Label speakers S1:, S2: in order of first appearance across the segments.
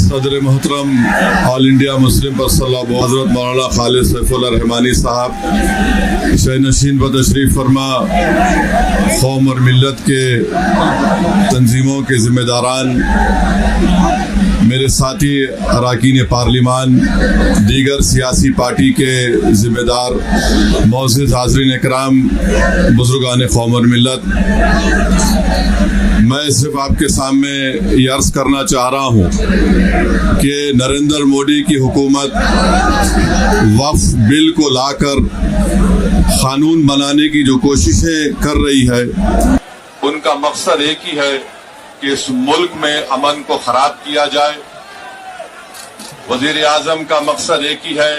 S1: सदर मोहतरम all India Muslim personal law हज़रत मौलाना खालिद सैफुल्लाह रहमानी साहब शहनशीन व तशरीफ़ फरमा, कौम और मिल्लत के तंजीमों के ज़िम्मेदारान, मेरे साथी अरकान पार्लिमान, दीगर सियासी पार्टी के ज़िम्मेदार, मोअज़्ज़िज़ हाज़रीन इकराम, बुज़ुर्गान कौम और मिल्लत, मैं सिर्फ आपके सामने ये अर्ज़ करना चाह रहा हूँ कि नरेंद्र मोदी की हुकूमत वक्फ बिल को लाकर कानून बनाने की जो कोशिशें कर रही है, उनका मकसद एक ही है कि इस मुल्क में अमन को खराब किया जाए। वज़ीर आज़म का मकसद एक ही है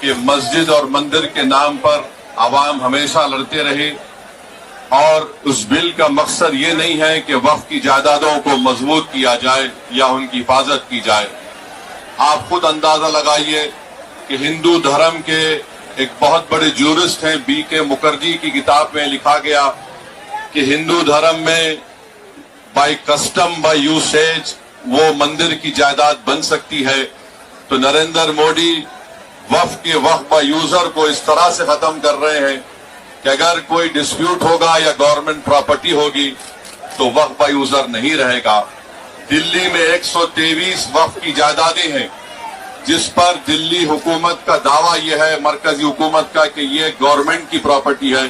S1: कि मस्जिद और मंदिर के नाम पर आवाम हमेशा लड़ते रहे, और उस बिल का मकसद ये नहीं है कि वक्फ की जायदादों को मजबूत किया जाए या उनकी हिफाजत की जाए। आप खुद अंदाजा लगाइए कि हिंदू धर्म के एक बहुत बड़े ज्यूरिस्ट हैं B.K. मुखर्जी की किताब में लिखा गया कि हिंदू धर्म में बाय कस्टम बाय यूसेज वो मंदिर की जायदाद बन सकती है। तो नरेंद्र मोदी वक्फ के वक्फ बाय यूजर को इस तरह से खत्म कर रहे हैं कि अगर कोई डिस्प्यूट होगा या गवर्नमेंट प्रॉपर्टी होगी तो वक्फ बाय यूजर नहीं रहेगा। दिल्ली में 123 वक्फ की जायदादें हैं, जिस पर दिल्ली हुकूमत का दावा यह है, मरकजी हुकूमत का, कि ये गवर्नमेंट की प्रॉपर्टी है।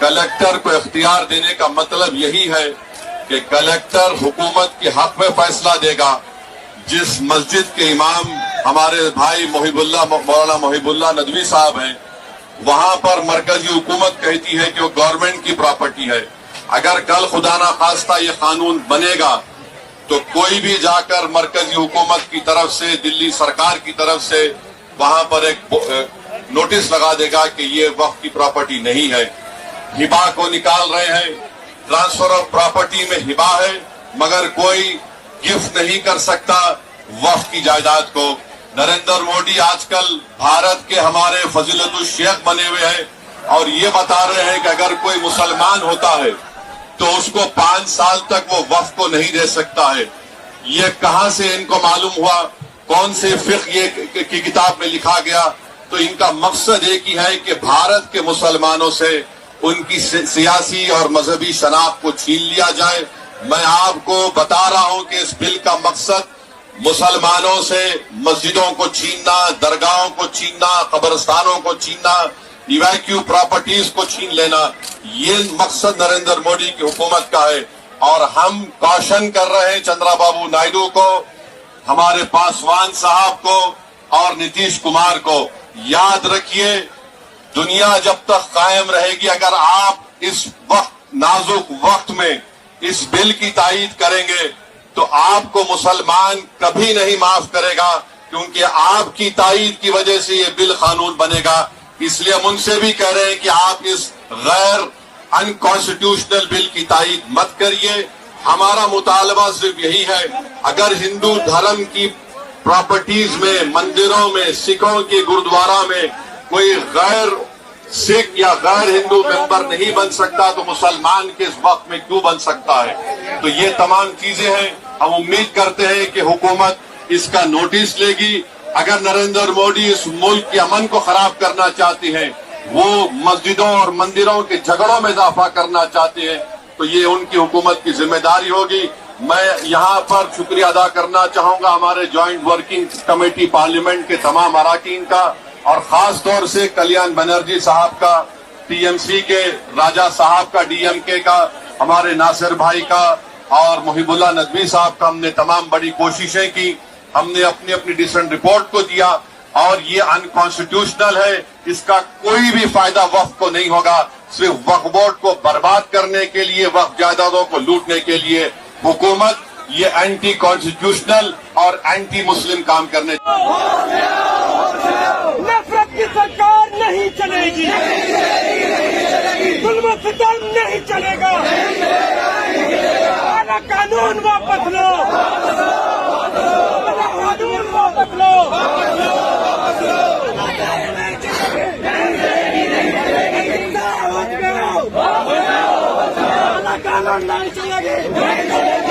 S1: कलेक्टर को इख्तियार देने का मतलब यही है कि कलेक्टर हुकूमत के हक में फैसला देगा। जिस मस्जिद के इमाम हमारे भाई मौलाना मोहिबुल्लाह नदवी साहब हैं, वहां पर मरकजी हुकूमत कहती है कि वो गवर्नमेंट की प्रॉपर्टी है। अगर कल खुदा ना खास्ता ये कानून बनेगा तो कोई भी जाकर मरकजी हुकूमत की तरफ से, दिल्ली सरकार की तरफ से वहां पर एक नोटिस लगा देगा कि ये वक्फ की प्रॉपर्टी नहीं है। हिबा को निकाल रहे हैं, ट्रांसफर ऑफ प्रॉपर्टी में हिबा है, मगर कोई गिफ्ट नहीं कर सकता वक्फ की जायदाद को। नरेंद्र मोदी आजकल भारत के हमारे फजीलतुल शेख बने हुए हैं और ये बता रहे हैं कि अगर कोई मुसलमान होता है तो उसको 5 साल तक वो वक्फ को नहीं दे सकता है। ये कहां से इनको मालूम हुआ? कौन से फिक्र ये की किताब में लिखा गया? तो इनका मकसद एक ही है कि भारत के मुसलमानों से उनकी सियासी और मजहबी शनाख्त को छीन लिया जाए। मैं आपको बता रहा हूं कि इस बिल का मकसद मुसलमानों से मस्जिदों को छीनना, दरगाहों को छीनना, कब्रिस्तानों को छीनना, इवैक्यू प्रॉपर्टीज को छीन लेना, ये मकसद नरेंद्र मोदी की हुकूमत का है। और हम कॉशन कर रहे हैं चंद्रबाबू नायडू को, हमारे पासवान साहब को और नीतीश कुमार को, याद रखिए दुनिया जब तक कायम रहेगी, अगर आप इस वक्त नाजुक वक्त में इस बिल की तायीद करेंगे तो आपको मुसलमान कभी नहीं माफ करेगा, क्योंकि आपकी तायीद की वजह से ये बिल कानून बनेगा। इसलिए हम उनसे भी कह रहे हैं कि आप इस गैर अनकॉन्स्टिट्यूशनल बिल की तायीद मत करिए। हमारा मुतालबा सिर्फ यही है, अगर हिंदू धर्म की प्रॉपर्टीज में, मंदिरों में, सिखों के गुरुद्वारा में कोई गैर सिख या गैर हिंदू मेंबर नहीं बन सकता तो मुसलमान के इस वक्त में क्यों बन सकता है? तो ये तमाम चीजें हैं। हम उम्मीद करते हैं कि हुकूमत इसका नोटिस लेगी। अगर नरेंद्र मोदी इस मुल्क के अमन को खराब करना चाहते हैं, वो मस्जिदों और मंदिरों के झगड़ों में इजाफा करना चाहते हैं, तो ये उनकी हुकूमत की जिम्मेदारी होगी। मैं यहाँ पर शुक्रिया अदा करना चाहूंगा हमारे ज्वाइंट वर्किंग कमेटी पार्लियामेंट के तमाम अरकान का, और खास तौर से कल्याण बनर्जी साहब का, टीएमसी के राजा साहब का, डीएमके का, हमारे नासिर भाई का और मोहिबुल्लाह नदवी साहब का। हमने तमाम बड़ी कोशिशें की, हमने अपनी अपनी डिसेंट रिपोर्ट को दिया, और ये अनकॉन्स्टिट्यूशनल है, इसका कोई भी फायदा वक्फ को नहीं होगा। सिर्फ वक्फ बोर्ड को बर्बाद करने के लिए, वक्फ जायदादों को लूटने के लिए हुकूमत ये एंटी कॉन्स्टिट्यूशनल और एंटी मुस्लिम काम करने।
S2: नफरत की सरकार नहीं चलेगी, जुल्म सितम नहीं चलेगा। काला कानून वापस लो, काला कानून वापस लो। काला कानून नहीं चलेगी।